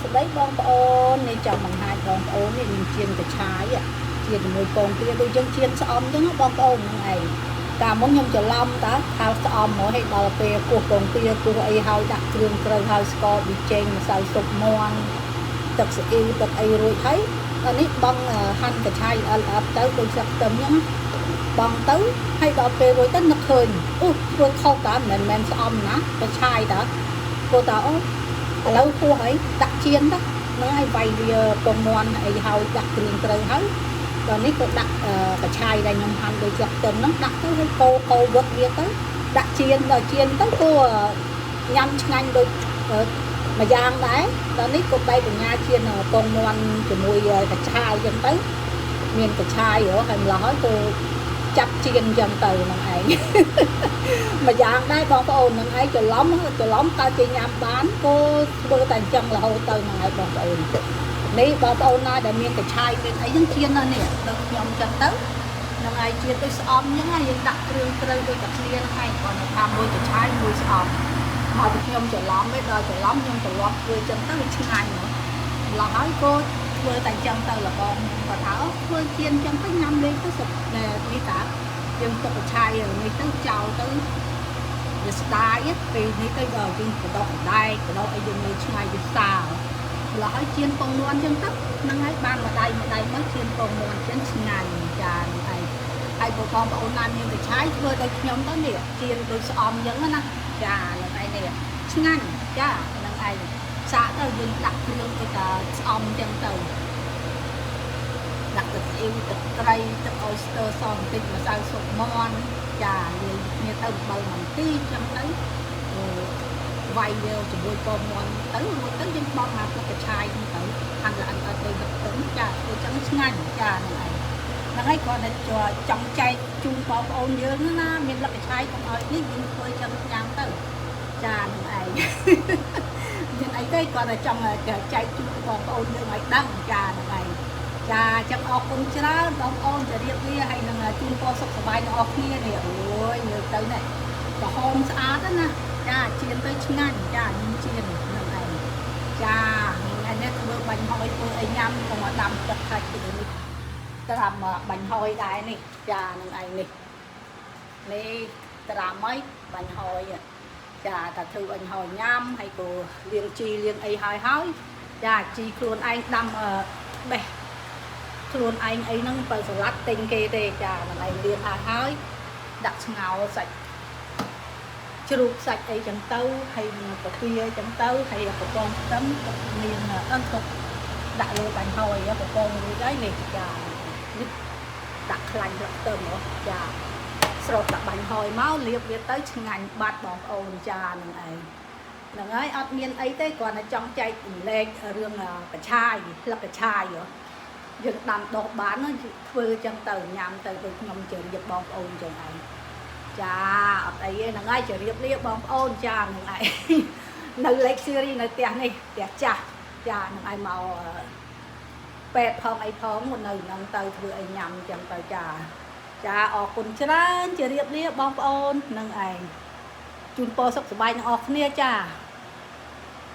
សដីបងប្អូននេះចង់បង្ហាញបងប្អូននេះមានជៀនកញ្ឆាយជៀនជាមួយពងទាដូចយើងជៀនស្អំអញ្ចឹងបងប្អូនហ្នឹងឯងកាលមុនខ្ញុំច្រឡំតើថាស្អំមកឲ្យដល់ពេលគោះពងទាគោះអីហើយដាក់គ្រឿងត្រូវហើយស្ករប៊ីចេងម្សៅស៊ុបមាន់ទឹកស៊ីអ៊ីវទឹកអីរួចហើយនេះបងហាន់កញ្ឆាយល្អទៅដូចស្លឹកខ្ទឹមអញ្ចឹងបងទៅហើយដល់ពេលរួចទៅនឹកឃើញអូធ្វើខុសតើមិនមែនស្អំណាកញ្ឆាយតើcô taoឥឡូវពោះអីដាក់ជៀនទៅមើលឲ្យវាយវាពងមាន់អីហើយដាក់គ្រឿងត្រូវហើយដល់នេះក៏ដាក់កញ្ឆាយដែលខ្ញុំហាន់ដូចស្លឹកខ្ទឹមហ្នឹងដាក់ទៅឲ្យកូរវឹកវាទៅដាក់ជៀនដល់ជៀនទៅគួរញ៉ាំឆ្ងាញ់ដូចម្យ៉ាងដែរដល់នេះក៏បែកបញ្ញាជៀនពងមាន់ជាមួយកញ្ឆាយអញ្ចឹងទៅមានកញ្ឆាយហើយម្ល៉េះហើយគោចាប់ជៀនអញ្ចឹងទៅហ្នឹងឯងម្យ៉ាងដែរបងប្អូនហ្នឹងឯងច្រឡំតើគេញ៉ាំបានគោធ្វើតែអញ្ចឹងរហូតទៅហ្នឹងឯងបងប្អូននេះបងប្អូនណាដែលមានកញ្ឆាយមានអីហ្នឹងជៀនណានេះដល់ខ្ញុំអញ្ចឹងទៅហ្នឹងឯងជៀនទៅស្អំអញ្ចឹងហើយយើងដាក់គ្រឿងត្រូវដូចតែគ្នាហ្នឹងឯងគាត់ថាមួយកញ្ឆាយមួយស្អំមកពីខ្ញុំច្រឡំឯងដល់ច្រឡំខ្ញុំត្រឡប់ធ្វើអញ្ចឹងទៅវាឆ្ងាញ់ហ្មងឡោះហើយគោធ្វើតែអញ្ចឹងទៅលបងគាត់ថាធ្វើជៀនអញ្ចឹងទៅញ៉ាំលេងទៅសុខនេះតាយើងទុកកញ្ឆាយនេះទៅចោលទៅវាស្ដាយពេលនេះទៅដល់យើងបដកដែកបដកឲ្យយើងនៅឆ្ងាយវាសាឡោះឲ្យជៀនពងមាន់អញ្ចឹងទៅហ្នឹងហើយបានម្ដាយមកជៀនពងមាន់អញ្ចឹងឆ្ងាញ់ចាហ្នឹងឯងហើយបងប្អូនណាមានកញ្ឆាយធ្វើដូចខ្ញុំទៅនេះជៀនដូចស្អំអញ្ចឹងណាចាហ្នឹងឯងនេះឆ្ងាញ់ចាហ្នឹងឯងសាកទៅយើងដាក់គ្រឿងទៅតែស្អំអញ្ចឹងទៅដាក់ទឹកអ៊ីវទឹកត្រីទឹកអយស្ទ័រសបន្តិចម្សៅស៊ុបមាន់ចាលាយគ្នាទៅ7នាទីចឹងទៅវាយវាជាមួយពងមាន់ទៅរួចទៅយើងបោកមកទឹកកញ្ឆាយហ្នឹងទៅហាន់ល្អិតដូចទឹកខ្ទឹមចាធ្វើចឹងឆ្ងាញ់ចាហ្នឹងហើយគាត់តែចង់ចែកជូនបងប្អូនយើងណាមានលក្ខឆាយកុំឲ្យនេះយើងធ្វើចឹងញ៉ាំទៅចាហ្នឹងឯងមានអីទេគាត់តែចង់ចែកជូនបងប្អូនយើងឲ្យដឹងចាហ្នឹងឯងចាចឹងអរគុណច្រើនបងប្អូនជម្រាបលាហើយនឹងជូនពរសុខសប្បាយដល់អស់គ្នានេះអូយមើលទៅនេះក្រហមស្អាតណាចាជៀនទៅឆ្ងាញ់ចាញ៉ាំជៀនហ្នឹងឯងចាថ្ងៃនេះធ្វើបាញ់ហុយធ្វើអីញ៉ាំកុំឲ្យដាំទឹកខាច់ទៅនេះត្រាំបាញ់ហុយដែរនេះចាហ្នឹងឯងនេះត្រាំហើយបាញ់ហុយចាតែធ្វើបាញ់ហុយញ៉ាំហើយក៏លាងជីលាងអីហើយចាជីខ្លួនឯងដាំបេះខ្លួនឯងអីហ្នឹងបើសម្លាប់ទិញគេទេចាហ្នឹងឯងលាងហើយដាក់ស្ងោរសាច់ជ្រូកសាច់អីចឹងទៅហើយកាហ្វេអីចឹងទៅហើយកំប៉ុងខ្ទឹមមានទុកដាក់លើបាញ់ហុយកំប៉ុងរួចហើយនេះចានេះដាក់ខ្លាញ់ទឹកខ្ទឹមហ៎ចាស្រោតដាក់បាញ់ហុយមកលាបវាទៅឆ្ងាញ់បាត់បងប្អូនចាហ្នឹងឯងហ្នឹងហើយអត់មានអីទេគ្រាន់តែចង់ចែកម្លែករឿងកញ្ឆាយស្លឹកកញ្ឆាយយើងដាំដុះបានធ្វើចឹងទៅញ៉ាំទៅដូចខ្ញុំជម្រាបបងប្អូនចឹងឯងចាអត់អីទេហ្នឹងហើយជម្រាបលាបងប្អូនចាហ្នឹងឯងនៅលេខស៊េរីនៅផ្ទះនេះផ្ទះចាស់ចាហ្នឹងឯងមកពេទ្យផងអីផងមកនៅហ្នឹងទៅធ្វើអីញ៉ាំចឹងទៅចាអរគុណច្រើនជម្រាបលាបងប្អូនហ្នឹងឯងជូនពរសុខសប្បាយទាំងអស់គ្នាចា